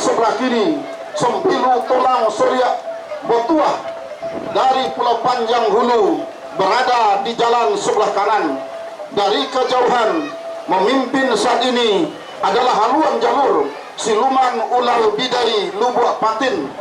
sebelah kiri, Sempilu Tulang Surya Batuah dari Pulau Panjang Hulu berada di jalan sebelah kanan. Dari kejauhan memimpin saat ini adalah haluan jalur Siluman Ular Bidai Lubuk Patin,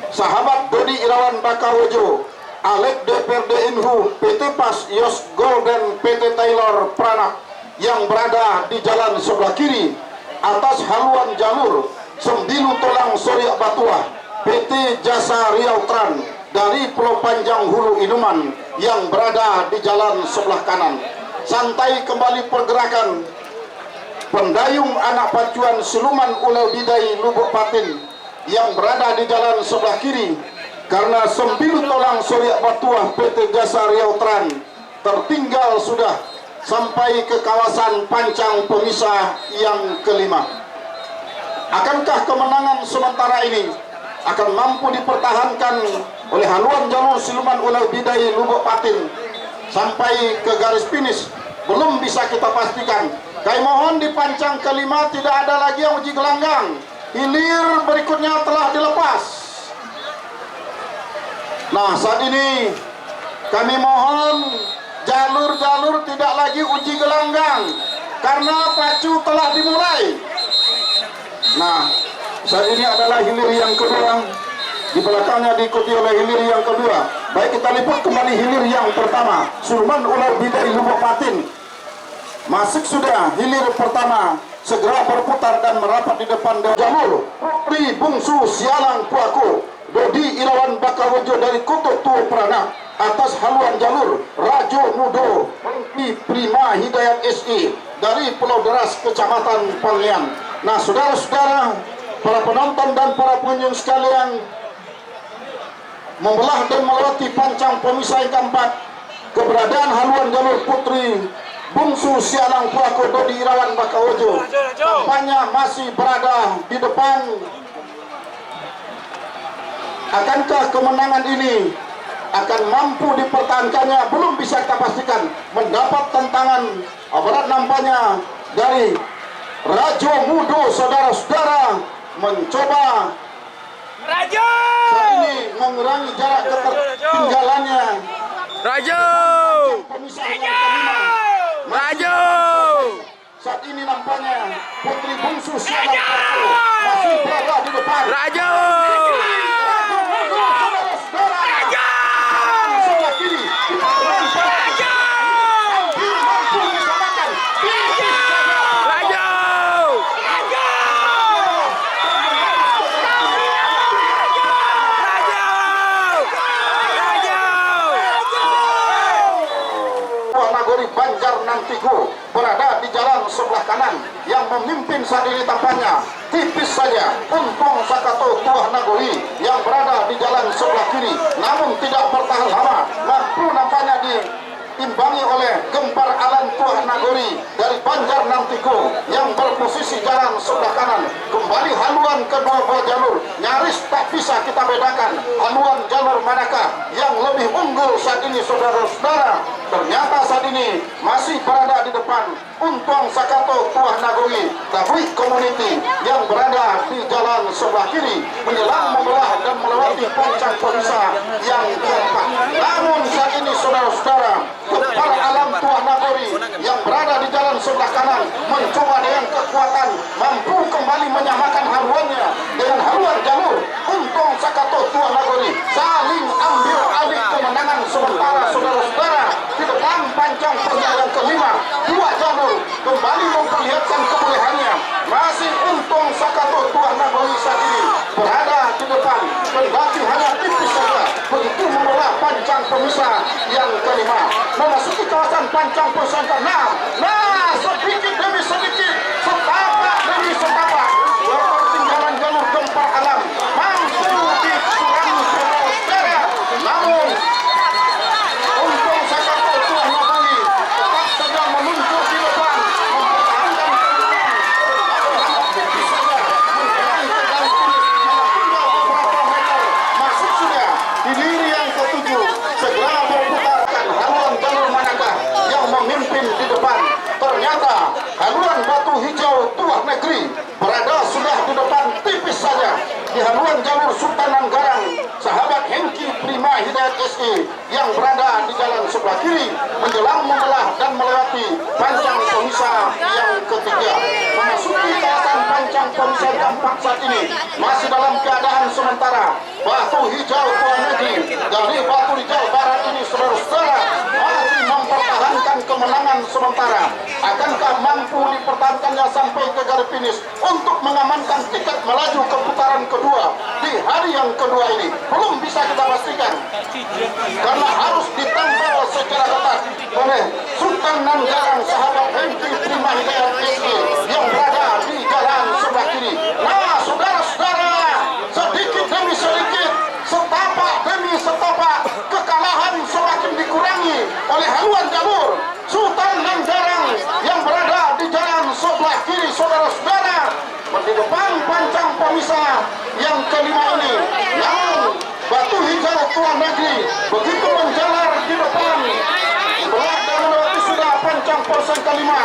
sahabat Dodi Irawan Bakawojo, Alek DPRD Inhu, PT Pas Yos Golden, PT Taylor Pranak yang berada di jalan sebelah kiri. Atas haluan jalur Sembilu Tulang Surya Batuah, PT Jasa Riau Tran dari Pulau Panjang Hulu Inuman yang berada di jalan sebelah kanan. Santai kembali pergerakan pendayung anak pacuan Siluman Ular Bidai Lubuk Patin yang berada di jalan sebelah kiri, karena Sembilu Tulang Surya Batuah PT Jasa Riau Tran tertinggal sudah sampai ke kawasan pancang pemisah yang kelima. Akankah kemenangan sementara ini akan mampu dipertahankan oleh haluan jalur Siluman Ular Bidai Lubuk Patin sampai ke garis finish? Belum bisa kita pastikan. Kami mohon di pancang kelima tidak ada lagi yang uji gelanggang. Hilir berikutnya telah dilepas. Nah, saat ini kami mohon jalur-jalur tidak lagi uji gelanggang karena pacu telah dimulai. Nah, saat ini adalah hilir yang kedua. Di belakangnya diikuti oleh hilir yang kedua. Baik, kita liput kembali hilir yang pertama, Siluman Ular Bidai Lubuk Patin. Masuk sudah hilir pertama, segera berputar dan merapat di depan jalur Putri Bungsu Sialang Puako, Dodi Irawan Bakawojo dari Kutub Tua Pranak. Atas haluan jalur Rajo Mudo Prima Hidayat SE dari Pulau Deras, Kecamatan Panglian. Nah, saudara-saudara, para penonton dan para pengunjung sekalian, membelah dan melewati pancang pemisah yang keempat, keberadaan haluan jalur Putri Bungsu Sialang Puako Dodi Irawan Bakawojo tampaknya masih berada di depan. Akankah kemenangan ini akan mampu dipertahankannya? Belum bisa kita pastikan. Mendapat tantangan berat nampaknya dari Rajo Mudo, saudara-saudara, mencoba Rajo saat ini mengurangi jarak ketertinggalannya. Rajo Rajo Saat ini nampaknya Putri Bungsu Sialang Puako masih berada di depan. Rajo Banjar Nantigo berada di jalan sebelah kanan. Yang memimpin saat ini tampaknya tipis saja Untung Sakato Tuah Nagori yang berada di jalan sebelah kiri, namun tidak bertahan lama, mampu nampaknya diimbangi oleh Gempar Alan Tuah Nagori dari Banjar Nantigo yang berposisi jalan sebelah kanan. Kembali haluan kedua buah jalur, nyaris tak bisa kita bedakan haluan jalur manakah yang lebih unggul saat ini, saudara-saudara. Ternyata saat ini masih berada di depan Untung Sakato Tuah Nagori Tabui Community yang berada di jalan sebelah kiri, menyelang, membelah dan melewati pancang pemisah yang keempat. Namun saat ini, saudara-saudara, Gempar Alam Tuah Nagori yang berada di jalan sebelah kanan mencoba dengan kekuatan mampu kembali menyamakan haluannya dengan haluan jalur Untung Sakato Tuah Nagori, saling ambil alih kemenangan sementara, saudara-saudara. Di depan pancang pemisah yang kelima, dua jalur kembali memperlihatkan kebolehannya. Masih Untung Sakato Tuah Nagori saat ini berada di depan, kendati hanya tipis saja begitu membelah pancang pemisah yang kelima, memasuki kawasan pancang pemisah ke-6. Nah, sedikit demi sedikit, setapak demi setapak, ketertinggalan jalur Gempar Alam mampu dikurangi, saudara-saudara. Namun Untung Sakato Tuah Nagori tetap saja meluncur di depan, mempertahankan kemenangan. Tipis saja menjelang ke garis finish, hanya tinggal beberapa meter. Masuk sudah di diri yang ketujuh, segera berputarkan haluan jalur manakah yang memimpin di depan. Ternyata haluan Batu Hijau Tuah Negeri berada di haluan jalur Sultan Nanggarang, sahabat Hengki Prima Hidayat SE yang berada di jalan sebelah kiri menjelang membelah dan melewati Pancang Komisa yang ketiga. Memasuki kawasan Pancang Komisa yang keempat saat ini masih dalam keadaan sementara. Batu hijau Tuan Negeri dari Batu Hijau Barat ini, saudara-saudara, masih mempertahankan kemenangan sementara. Akankah mampu dipertahankannya sampai ke garis finish untuk mengamankan tiket melaju ke putaran kedua di hari yang kedua ini? Belum bisa kita pastikan karena harus ditempel secara ketat oleh Sultan Nanggarang, sahabat Hengki Prima Hidayat SE yang berada di jalan sebelah kiri. Nah, saudara-saudara, sedikit demi sedikit, setapak demi setapak, kekalahan semakin dikurangi oleh haluan jalur Sultan Nanggarang yang berada di jalan sebelah kiri, saudara-saudara, di depan Pancang Komisa yang kelima ini. Namun Batu Hijau Tuan Negeri begitu menjalar di depan, melewati sudah Pancang Komisa kelima,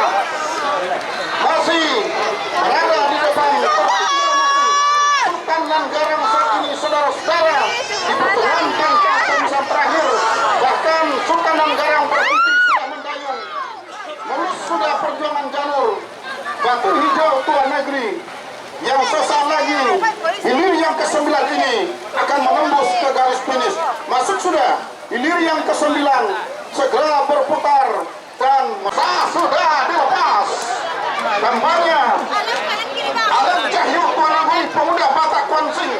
masih berada di depan Sultan Nanggarang saat ini, saudara-saudara, di pertengahan Pancang Komisa terakhir. Bahkan Sultan Nanggarang berhenti sudah mendayung, sudah perjuangan jalur Batu Hijau Tuan Negeri yang sesaat lagi hilir yang ke-9 ini akan menembus ke garis finish. Masuk sudah hilir yang ke-9, segera berputar dan sudah dilepas gambarnya. Alam Cahyo Tuan Negeri, pemuda Batak Kuansing,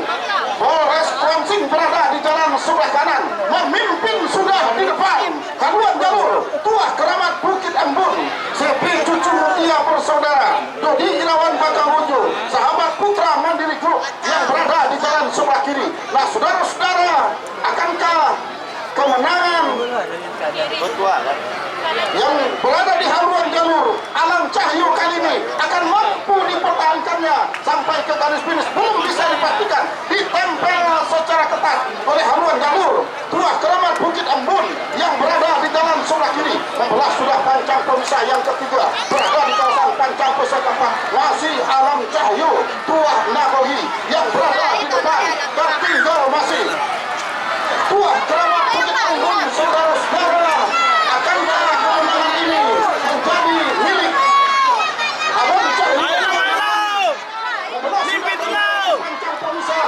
Polres Kuansing berada di jalan sebelah kanan, memimpin sudah di depan haluan jalur Tuah Keramat Bukit Embun, CP Cucu Mutia Bersaudara, Dodi Irawan Bakawuju, sahabat Putra Mandiri Group yang berada di jalan sebelah kiri. Nah, saudara-saudara, akankah kemenangan yang berada di haluan jalur Alam Cahyo kali ini akan mampu dipertahankannya sampai ke garis finish? Belum bisa dipastikan. Ditempel secara ketat oleh haluan jalur Tuah Keramat Bukit Embun yang berada di jalan sebelah kiri. Membelah sudah Pancang Komisa yang ketiga, berada di kawasan Pancang Komisa keempat masih Alam Cahyo Tuah Nagoi yang berada di depan. Tertinggal masih Tuah Keramat Bukit Embun, saudara-saudara. Akankah kemenangan ini menjadi milik Alam Cahyo? Pancang Komisa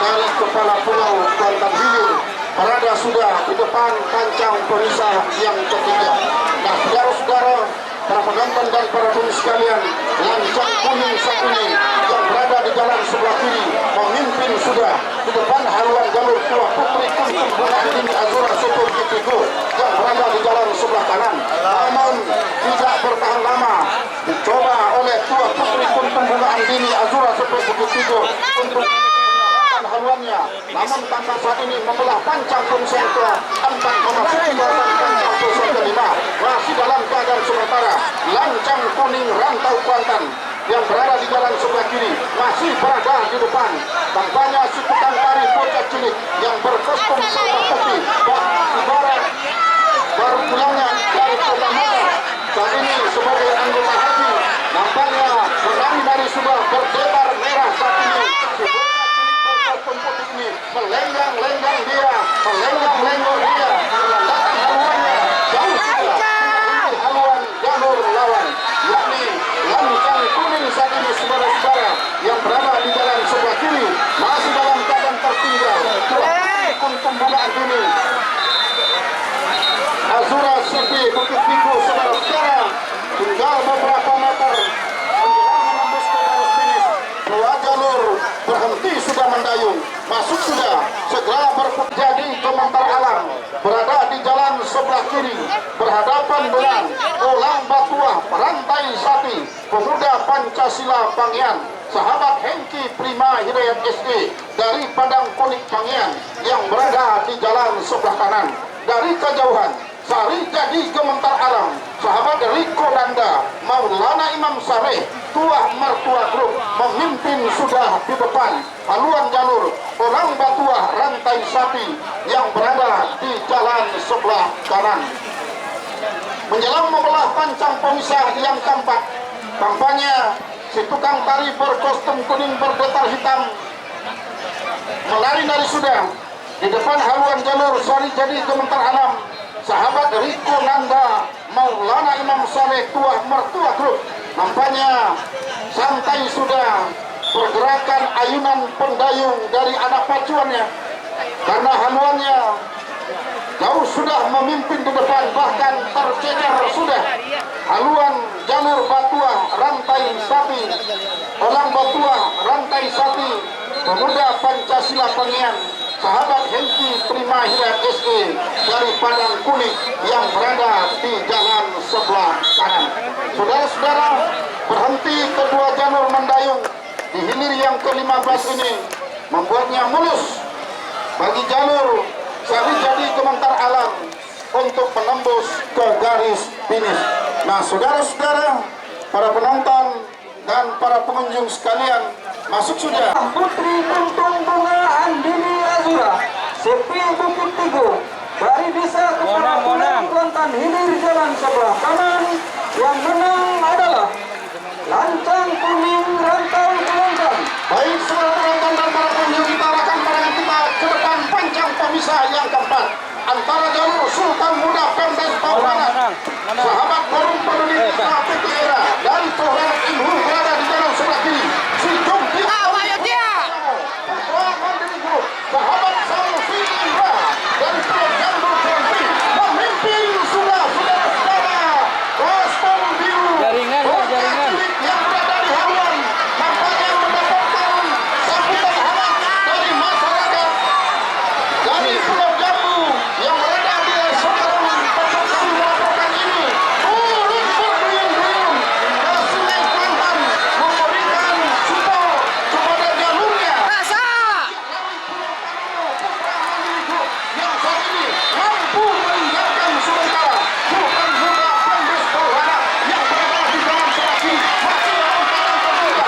dari Kepala Pulau Kuantan Hilir berada sudah di depan Pancang Komisa yang ketiga. Nah, saudara-saudara, para penonton dan para pemirsa sekalian, lancang kuning saat ini yang berada di jalan sebelah kiri memimpin sudah di depan haluan jalur Tuah Putri Kuntum Bunga Andini Azura Sotor Kitigo yang berada di jalan sebelah kanan. Namun tidak bertahan lama, dicoba oleh Tuah Putri Kuntum Bunga Andini Azura Sotor Kitigo untuk haluannya. Namun tanpa saat ini membelah Pancang Komisa yang keempat memasuki kawasan Pancang Komisa kelima. Masih dalam keadaan sementara, lancang kuning Rantau Kuantan yang berada di jalan sebelah kiri masih berada di depan. Tampaknya si tukang tari bocah cilik yang berkostum serba putih ibarat baru pulangnya dari Kota Mekah saat ini sebagai anggota haji, nampaknya menari dari sebuah berdebar merah saat ini. Putih ini melenggang-lenggang dia, melenggang-lenggang dia, datang haluannya jauh sudah haluan jalur lawan, yakni lancang kuning saat ini, saudara-saudara, yang berada di jalan sebelah kiri masih dalam keadaan tertinggal. ini. Azura City Bukit Tinggi, saudara-saudara, tinggal beberapa meter menjelang menembus ke garis finish. Dua jalur berhenti sudah mendayung, masuk sudah, segera jadi komentar alam berada di jalan sebelah kiri berhadapan dengan Olang Batuah Rantai Sati, pemuda Pancasila Pangian, sahabat Hengki Prima Hidayat SD dari Padang Kunik Pangian yang berada di jalan sebelah kanan. Dari kejauhan Sari Jadi Gementar Alam, sahabat Riko Danda, Maulana Imam Sareh, Tuah Mertua Grup memimpin sudah di depan. Haluan jalur Olang Batuah Rantai Sapi yang berada di jalan sebelah kanan. Menjelang membelah pancang pemisah yang keempat, tampaknya si tukang tari berkostum kuning berdetar hitam melari sudah di depan haluan jalur Sari Jadi Gementar Alam, sahabat Riko Nanda, Maulana Imam Saleh, Tuah Mertua Grup nampaknya santai sudah. Pergerakan ayunan pendayung dari anak pacuannya karena haluannya jauh sudah memimpin di depan, bahkan tercecer sudah haluan jalur Batuah Rantai Sapi, Olang Batuah Rantai Sapi, pemuda Pancasila Pangian, sahabat Hengki Prima Hidayat SE dari Padang Kuning yang berada di jalan sebelah kanan. Saudara-saudara, berhenti kedua jalur mendayung di hilir yang ke-15 ini membuatnya mulus bagi jalur Sari Jadi Gementar Alam untuk menembus ke garis finish. Nah, saudara-saudara, para penonton dan para pengunjung sekalian, masuk sudah Putri Kuntung Bunga Andini Azura, Sepi Bukit Tigo dari Desa Keperampunan Kelantan hilir jalan sebelah kanan. Yang menang adalah Lancang Kuning Rantau Kelantan. Baik, saudara penonton dan para pengunjung, kita arahkan pandangan kita ke depan pancang pemisah yang keempat antara jalur Sultan Muda Pemdes Bawahan, sahabat forum peduli desa PT Era dari Tohran Inhu berada di jalan sebelah kiri. Si Jumti sahabat Sanusi Indra dari Pulau Jambu Jambi memimpin sudah saudara-saudara. Kostum biru Jaringan. yang berada di haluan nampaknya mendapatkan sambutan hangat dari masyarakat dari Pulau Jambu yang berada di seberang tempat kami melaporkan ini. Turun berduyun-duyun ke Sungai Kelantan memberikan support kepada jalurnya. Yang saat ini mampu meninggalkan sementara Sultan Muda Pemdes Bawahan yang berada di jalan sebelah kiri masih dalam keadaan terbuka.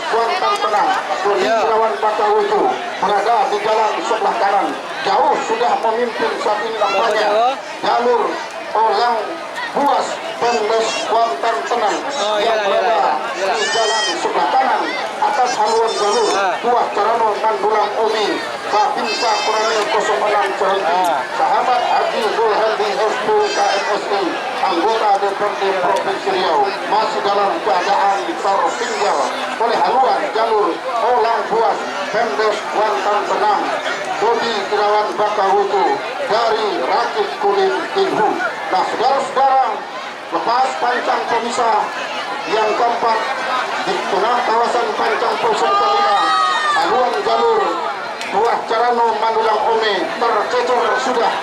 Kuantan tenang, Purnirawan Bakawuju berada di jalan sebelah kanan, jauh sudah memimpin saat ini nampaknya jalur Olang Buas Pemdes Kuantan Tenang yang berada di jalan sebelah kanan atas haluan jalur Buah Carano Mandulang Umi Babinsa Koramil 06 Cerenti, sahabat Haji Zulhandi SP KMSI, anggota DPRD Provinsi Riau masih dalam keadaan tertinggal oleh haluan jalur Olang Buas Pemdes Kuantan Tenang. Dodi Kirawan Bakawuju dari Rakit Kulit Inhu. Nah, saudara-saudara, lepas pancang pemisah yang keempat di tengah kawasan pancang pusat kelima, haluan jalur Buah Carano Mandulang Ome tercecer sudah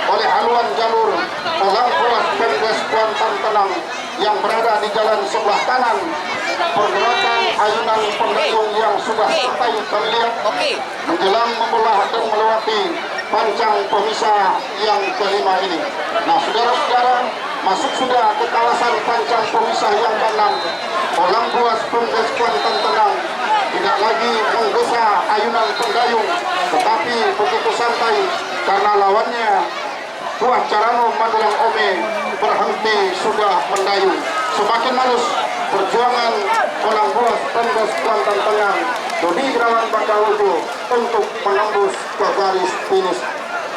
oleh haluan jalur Olang Buas Pemdes Kuantan Tenang yang berada di jalan sebelah kanan. Pergerakan ayunan pendukung yang sudah selesai terlihat menjelang membelah dan melewati pancang pemisah yang kelima ini. Nah, saudara-saudara, masuk sudah ke kawasan pancang pemisah yang keenam. Olang Buas Pemdes Kuantan Tenang tidak lagi menggesa ayunan pendayung, tetapi begitu santai karena lawannya Buah Carano Mandulang Ome berhenti sudah mendayung. Semakin malus perjuangan Olang Buas Pemdes Kuantan Tenang Dodi Irawan Bakaluju untuk menembus ke garis finish.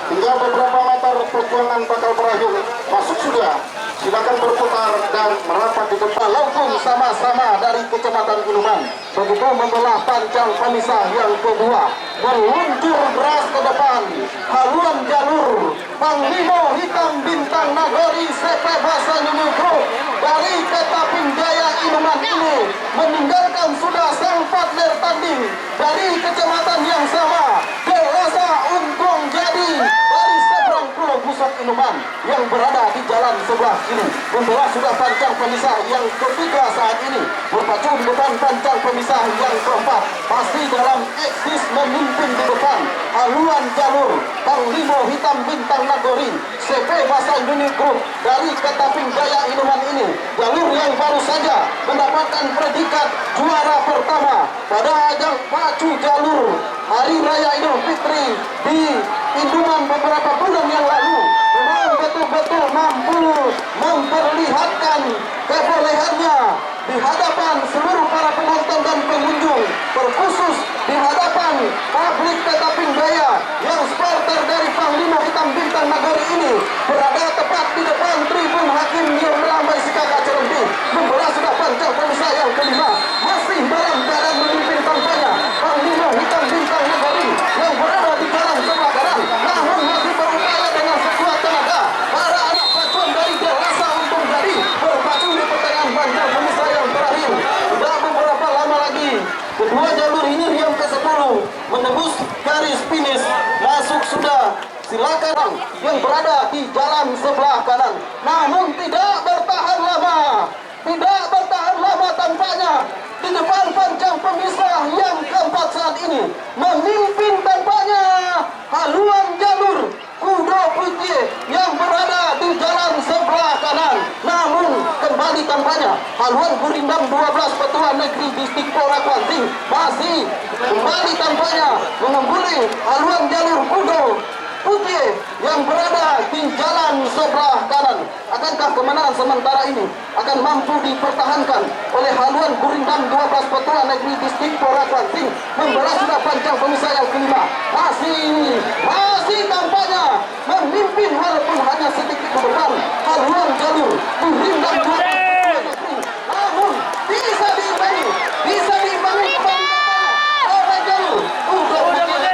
Tinggal beberapa meter perjuangan bakal berakhir. Masuk sudah. Silakan berputar dan merapat di depan. Langsung sama-sama dari Kecamatan Inuman. Begitu membelah pancang pemisah yang kedua. Meluncur beras ke depan. Haluan jalur Panglima Hitam Bintang Nagari CP Basanuni Group dari Ketaping Jaya Inuman ini meninggalkan sudah sang partner tanding dari kecamatan yang sama. Delasa Untung Jadi dari seberang Pulau Pusat Inuman yang berada di jalan sebelah kiri. Membawa sudah pancang pemisah yang ketiga saat ini. Berpacu di depan pancang pemisah yang keempat. Masih dalam eksis memimpin di depan. Haluan jalur Panglima Hitam Bintang Nagori CP Basanuni Group dari Ketaping Jaya Inuman ini. Jalur yang baru saja mendapatkan predikat juara pertama pada ajang pacu jalur Hari Raya Idul Fitri di Inuman beberapa bulan yang lalu. Memang betul-betul mampu memperlihatkan kebolehannya di hadapan seluruh para penonton dan pengunjung, terkhusus di hadapan publik Ketaping Jaya yang supporter dari Panglima Hitam Bintang Nagari ini berada tepat di depan tribun Hakim yang melambai Sikaka Cerenti. Membelah sudah pancang pemisah yang kelima, masih dalam keadaan memimpin tampaknya Panglima Hitam Bintang Nagari yang berada di jalan sebelah kanan, namun masih berupaya dengan sekuat tenaga. Para anak pacuan dari Delasa Untung Jadi berpacu di pertengahan pancang pemisah yang terakhir. Sudah beberapa lama lagi kedua jalur ini yang ke-10 menembus garis finish. Masuk sudah. Silakan yang berada di jalan sebelah kanan, namun tidak bertahan lama. Tidak bertahan lama tampaknya di depan pancang pemisah yang keempat saat ini. Memimpin tampaknya haluan jalur Kudo Putih yang berada di jalan sebelah kanan. Namun kembali tampaknya haluan Gurindam 12 Petua Negeri Distrik Pora Kuanting masih kembali tampaknya mengungguli haluan jalur Kudo Putih yang berada di jalan sebelah kanan. Akankah kemenangan sementara ini akan mampu dipertahankan oleh haluan Gurindam 12 Petua Negeri Distrik Pora Kuanting? Membelah sudah pancang pemisah yang kelima. Masih tampaknya memimpin walaupun hanya sedikit ke depan haluan jalur Gurindam 12 Petua Negeri. Namun bisa diimbangi kembali oleh jalur Kudo Putih.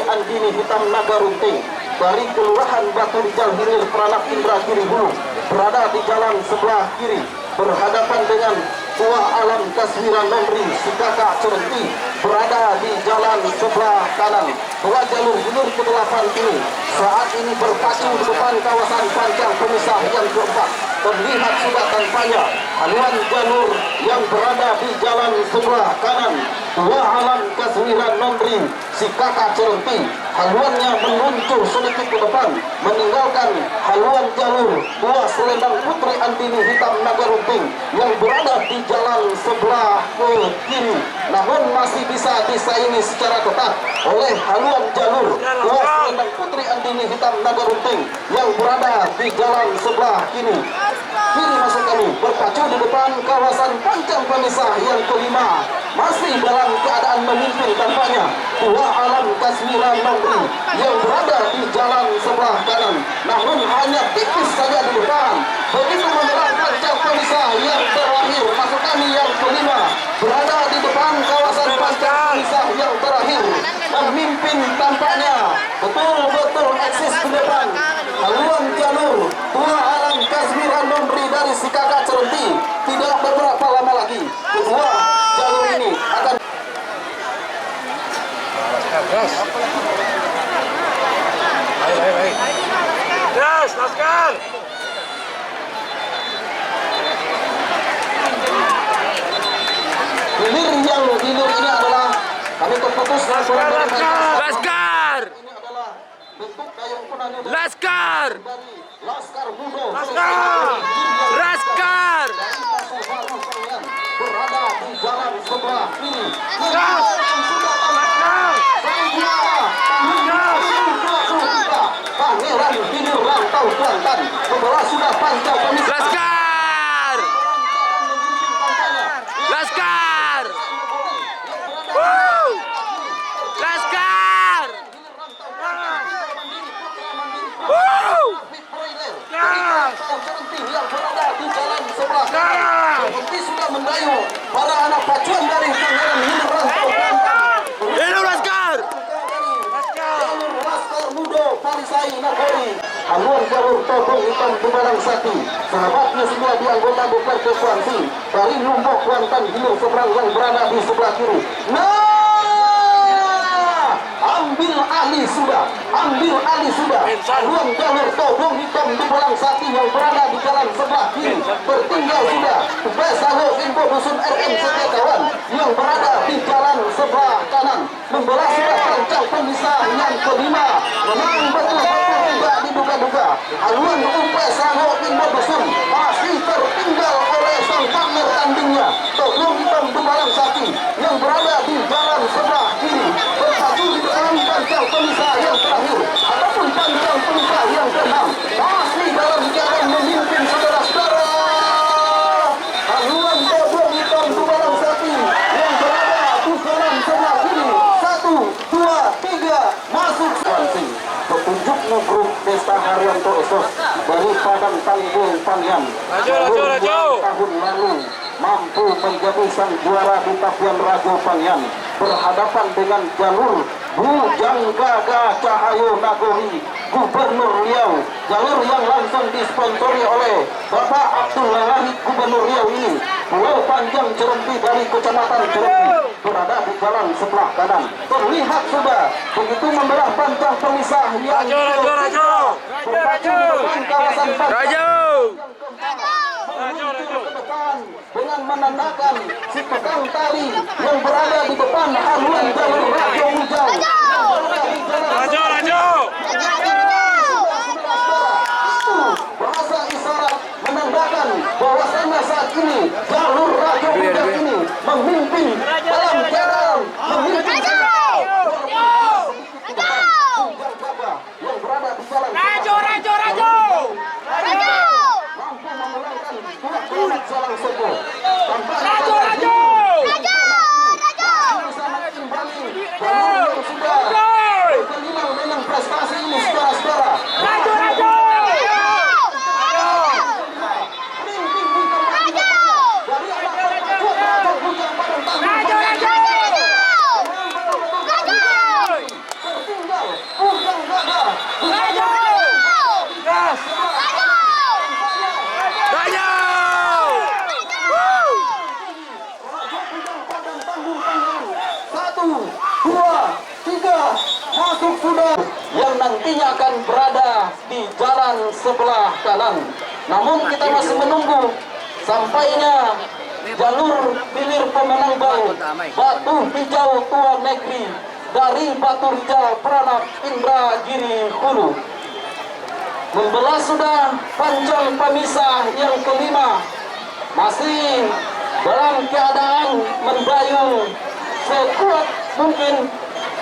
Andini Hitam Nagarunting dari Kelurahan Batu Rijal Hilir Peranak Indra Kiri Hulu berada di jalan sebelah kiri berhadapan dengan Tua Alam Kasmiran Membri Sikaka Cerenti berada di jalan sebelah kanan. Dua jalur hilir ke-8 ini saat ini berpacu di depan kawasan pancang pemisah yang keempat. Terlihat sudah tampaknya haluan jalur yang berada di jalan sebelah kanan. Tua Alam Kasmiran Membri Sikaka Cerenti haluannya meluncur sedikit ke depan meninggalkan haluan jalur Tua Selendang Putri Andini Hitam Nagarunting yang berada di jalan sebelah ke kiri, namun masih bisa disaingi secara ketat oleh haluan jalur Tua Selendang Putri Andini Hitam Nagarunting yang berada di jalan sebelah kiri. Maksud kami berpacu di depan kawasan pancang pemisah yang kelima, masih dalam keadaan memimpin tampaknya Tua Alam Kasmiran Membri yang berada di jalan sebelah kanan, namun hanya tipis saja di depan. Begitu membelah pancang pemisah yang terakhir, maksud kami yang kelima, berada di depan kawasan pancang pemisah yang terakhir, memimpin tampaknya betul-betul eksis di depan haluan jalur Tua Alam Kasmiran Membri dari Sikaka Cerenti. Tidak beberapa lama lagi kedua jalur ini akan Gas, laskar. hilir ini adalah kami terputus Laskar. ini adalah bentuk dayung penani Laskar. dari Laskar Mudo Laskar. dari Pasu Baru Salian. berada di jalan sebelah kiri. Gas! Sang juara tahun 2023 Pangeran Hilir Rantau Kuantan membawa sudah panjang pemisah. Laskar! Laskar! Woo! Laskar! Woo! Gas! Yang berada di jalan sebelah Gas! kanan seperti sudah mendayu para anak pacuan dari Pangeran Hilir Rantau Kuantan. Hidup Laskar! Jalur Laskar Mudo Parisai Nagori. Haluan jalur Todong Hitam Tubarang Sati. Sahabatnya semua di anggota DPRD Kuantan dari Lombok Kuantan Hilir seberang yang berada di sebelah kiri. Ambil alih sudah. Haluan jalur Todong Hitam Tubarang Sati yang berada di jalan sebelah kiri. Tertinggal sudah Besaho Info Dusun RM Setiakawan yang berada di jalan sebelah kanan. Membelah sudah rancang pemisah yang kelima. Memang betul-betul tidak diduga-duga. Haluan Besaho Info Dusun masih tertinggal oleh sang partner tandingnya Todong Hitam Tubarang Sati yang berada di jalan sebelah kiri. Bersatu di dalam rancang pemisah yang terakhir ataupun panjang pemisah yang keenam. Masih dalam jalan memimpin saudara-saudara. Haluan Todong Hitam Tubarang Sati yang berada di jalan sebelah kiri. 1, 2, 3 masuk. Petunjuk grup Desta Haryanto Esos dari Padang Tanggung Pangyan tahun lalu mampu menjadi sang juara di Tapian Rajo Pangyan berhadapan dengan jalur Bujang Gaga Cahayo Nagori Gubernur Riau. Jalur yang langsung disponsori oleh Bapak Abdul Wahid Gubernur Riau ini. Pulau Panjang Cerempi dari Kecamatan Cerempi berada di jalan sebelah kanan. Terlihat sudah begitu membelah panjang pemisah yang berpacu di depan kawasan dengan menandakan si pegang tali yang berada di depan haluan jalur Rajo Hujau. Bahasa isyarat menandakan bahwasannya saat ini jalur Rajo Hujau ini memimpin dalam jalan memimpin yang berada di jalan mampu mengulangi dua jalan sebo dengan prestasi ini saudara-saudara. Masuk sudah yang nantinya akan berada di jalan sebelah kanan. Namun kita masih menunggu sampainya jalur hilir pemenang baru Batu Hijau Tua Negeri dari Batu Hijau Pranap Indragiri Hulu. Membelah sudah panjang pemisah yang kelima, masih dalam keadaan mendayung sekuat mungkin.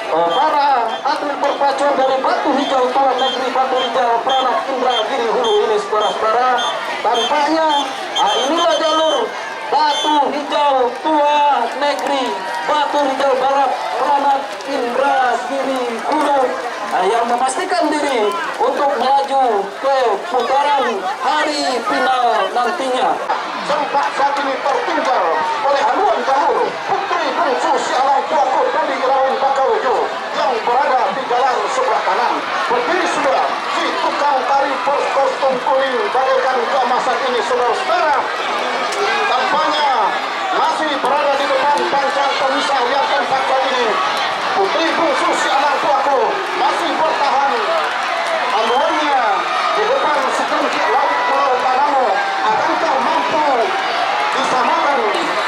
Para atlet berpacuan dari Batu Hijau Tua Negeri Batu Hijau Pranap Indragiri Hulu ini saudara-saudara, tampaknya inilah jalur Batu Hijau Tua Negeri Batu Hijau Barat Pranap Indragiri Hulu yang memastikan diri untuk melaju ke putaran hari final nantinya. Sempat saat ini tertinggal oleh haluan jalur Putri Bungsu Sialang Tuaku dari Irawan Bakawejo yang berada di jalan sebelah kanan. Berdiri sudah si tukang tari kostum kuning bagaikan jamaah saat ini saudara-saudara. Tampaknya masih berada di depan panjang pemisah yang tempat kali ini. Putri Bungsu Sialang Tuaku masih bertahan haluannya di depan sekelumit laut Pulau Panamo. Akankah mampu disamakan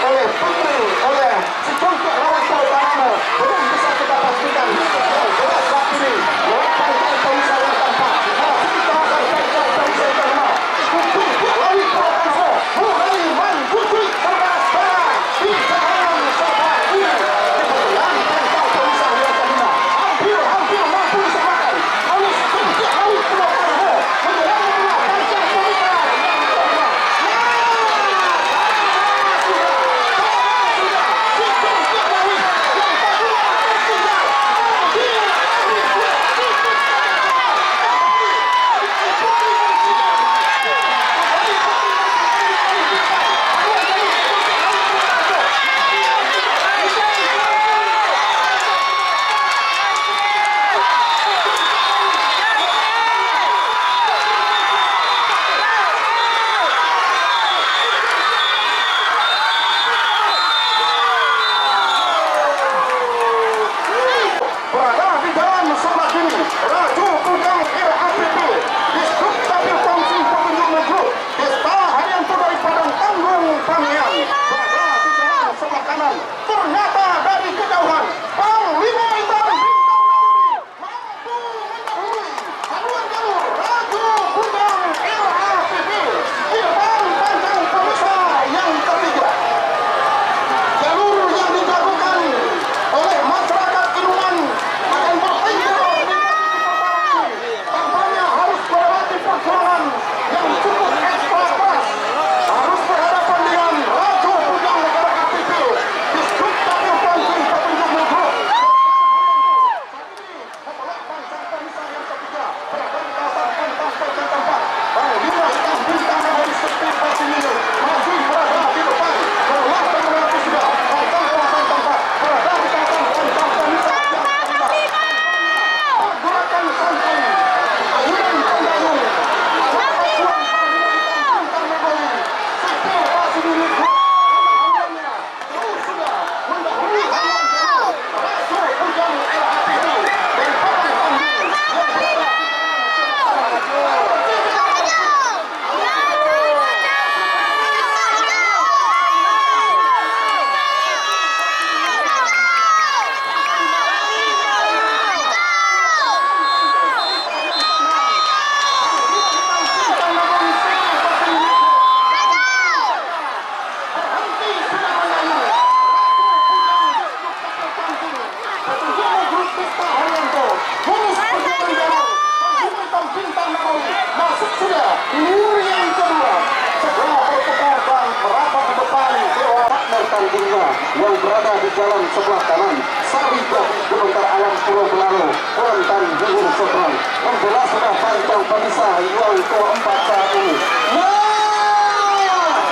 oleh Putri oleh si contoh laut Pulau Panamo? Belum bisa kita pastikan. Yang jelas saat ini lewat panjang pemisah yang tampak masih di kawasan panjang pemisah yang terkenal. Putri laut Pulau Panamo mulai mengguncang saudara-saudara. Batista Haryanto lulus perjalanan jalur hitam bintang nagori masuk sudah di lini yang kedua setelah bertepuk dan merapat ke depan dewa partner tandingnya yang berada di jalan sebelah kanan Sarika Gementar Alam Pulau Belalu Kuantan Hilur Sotron membela sudah pancang pemisah yang keempat saat ini.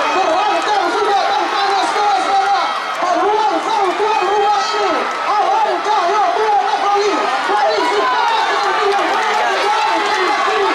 Terangkan sudah tampaknya saudara haluan sang tuan rumah ini Alam Cahyo Tua Nagori dari Sikamat yang berada di jalan sebelah kiri.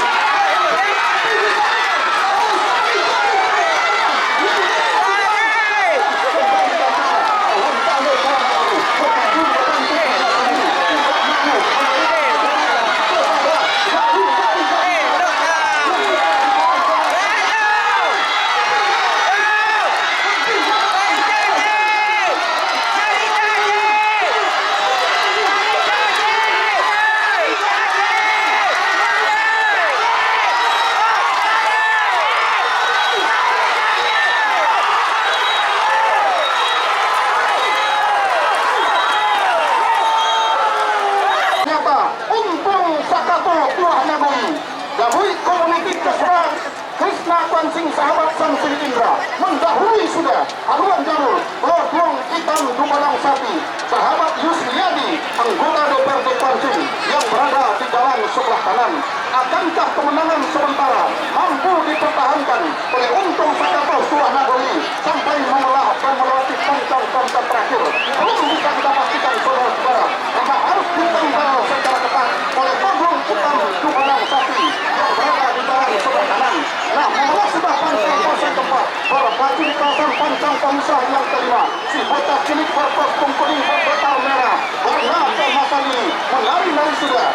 Sing sahabat Sang Sri Indra mendahului sudah haluan jalur Lodong Hitam Dumalang Sapi sahabat Yusriyadi anggota DPRD Pancing yang berada di jalan sebelah kanan. Akankah kemenangan sementara mampu dipertahankan oleh Untung Sakato Tua Nagori sampai melewati pancang-pancang terakhir? Belum bisa kita pastikan saudara-saudara karena harus ditanggal secara ketat oleh Lodong Hitam Dumalang Sapi yang berada di jalan sebelah kanan. Nah, memulai sudah pancang keempat berpacu di kawasan pancang pemisah yang kelima si bocah cilik berkostum kuning berbetal merah warna keemasan ini menari-nari sudah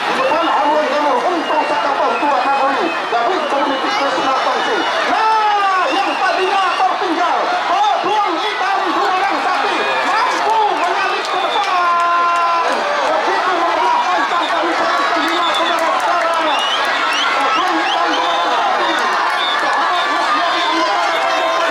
di depan haluan jalur Untung Sakato Tua Nagori dari Community Nasional Pancing. Nah, yang tadinya tertinggal Lodong Hitam Dumalang Sapi mampu menyalip ke depan begitu memelah pancang pemisah yang kelima saudara-saudara. Lodong Hitam Dumalang Sapi sahabat Yusriyadi anggota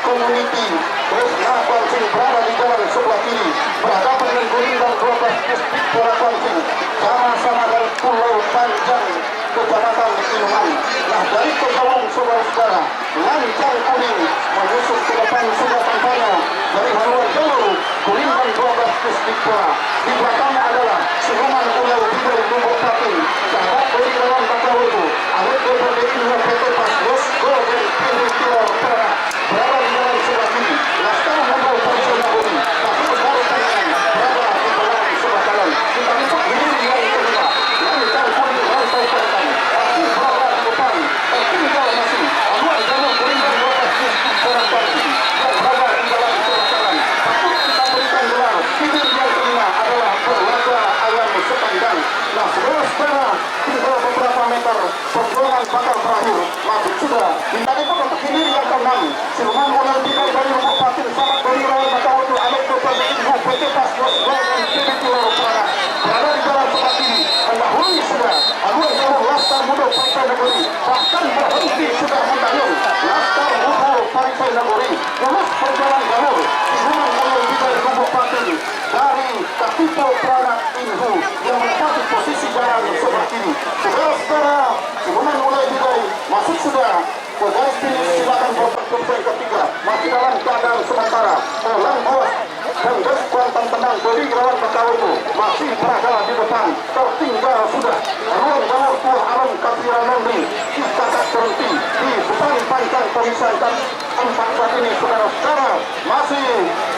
Community terus Pancing berada di jalan sebelah kiri berhadapan dengan Gurindang 12 distrik Pulau Pancing sama-sama dari Pulau Panjang Kecamatan Inuman. Nah, dari kejauhan saudara-saudara lancang kuning menyusul ke depan sudah tampaknya dari haluan jalur Gurindang 12 distrik Pulau. Di belakangnya adalah Siluman Ulau Bidul Lumbuk Patin sahabat dari lawan Bakau itu Awet DPRD Inuman PT Pas Bos Golden Pilih Timur Tengah berada di jalan sebelah kiri. Laskar Mobil Polisi Nagori tapi baru tangan berada di belakang sebelah kanan. Kita lihat ini yang kedua lancang kuning rantai selatan masih berada di depan tertinggal masih haluan jalur Gurindang 12 distrik Pulau Pancing yang berada di jalan sebelah kanan. Patut kita berikan gelar bibir yang kelima adalah berlaga ayam sepandang. Nah, saudara-saudara tinggal beberapa meter perjuangan bakal berakhir masuk sudah tadi pun untuk hilir yang ke-6 Siluman Ular Bidul dari Lumbuk Patin sahabat dari lawan Bakau itu Alek DPRD Ibu PT Pas Bos Golden PBT Loro Prana berada di jalan sebelah kiri mendahului sudah haluan jalur Laskar Muda Partai Nagori bahkan berhenti sudah mendayung Laskar Muda Partai Nagori lulus perjalanan jalur Siluman Ular Bidul Lumbuk Patin dari Kapito Prana Inhu yang menempati posisi jalan sebelah kiri. Saudara-saudara, Siluman Ular Bidul masuk sudah ke garis finish. Silakan botak kursi ketiga masih dalam keadaan sementara Elang Buas dan Des Kuantan Tenang dari lawan Bakau itu masih berada di depan tertinggal sudah haluan jalur Tuah Alam Kapiran Nondri dikatakan berhenti di depan pancang pemisah dan empat saat ini saudara-saudara masih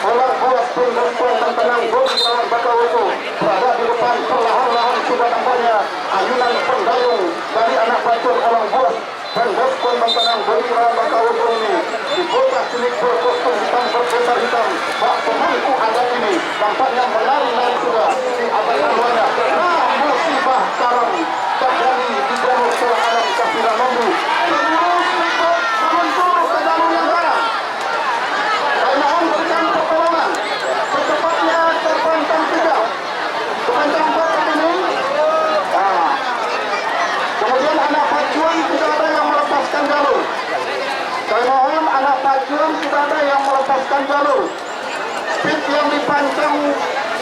Elang Buas dan Des Kuantan Tenang dari lawan Bakau itu berada di depan perlahan-lahan sudah tampaknya ayunan pendayung dari anak bacur Elang Buas dan Des Kuantan Tenang dari lawan Bakau itu ini di bocah cilik berkostum hitam berbesar hitam bak pemangku adat ini tampaknya menari-nari sudah di atas haluannya. Nah, musibah karang terjadi di jalur Tuah Alam Kapiran Nondri terus ikut menuju ke jalur yang kanan. Saya mohon berikan pertolongan secepat kondisikan jalur. Speed yang dipancang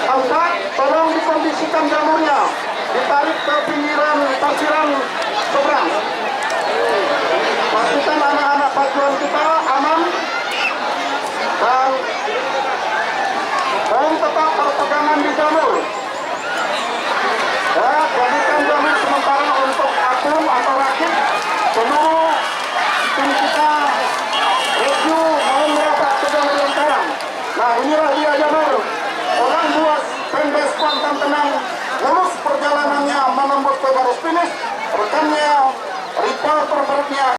tempat, tolong dikondisikan jalurnya, ditarik ke pinggiran parkiran seberang. Pastikan anak-anak pacuan kita aman dan mohon tetap berpegangan di jalur. Ya, jadikan jalur sementara untuk akun atau rakit. Seluruh tim kita review mohon merapat ke jalur yang sekarang. Nah, inilah dia jalur. Orang buat fanbase Kuantan Tenang lulus perjalanannya menembus ke garis finish. Rekannya, reporter berikutnya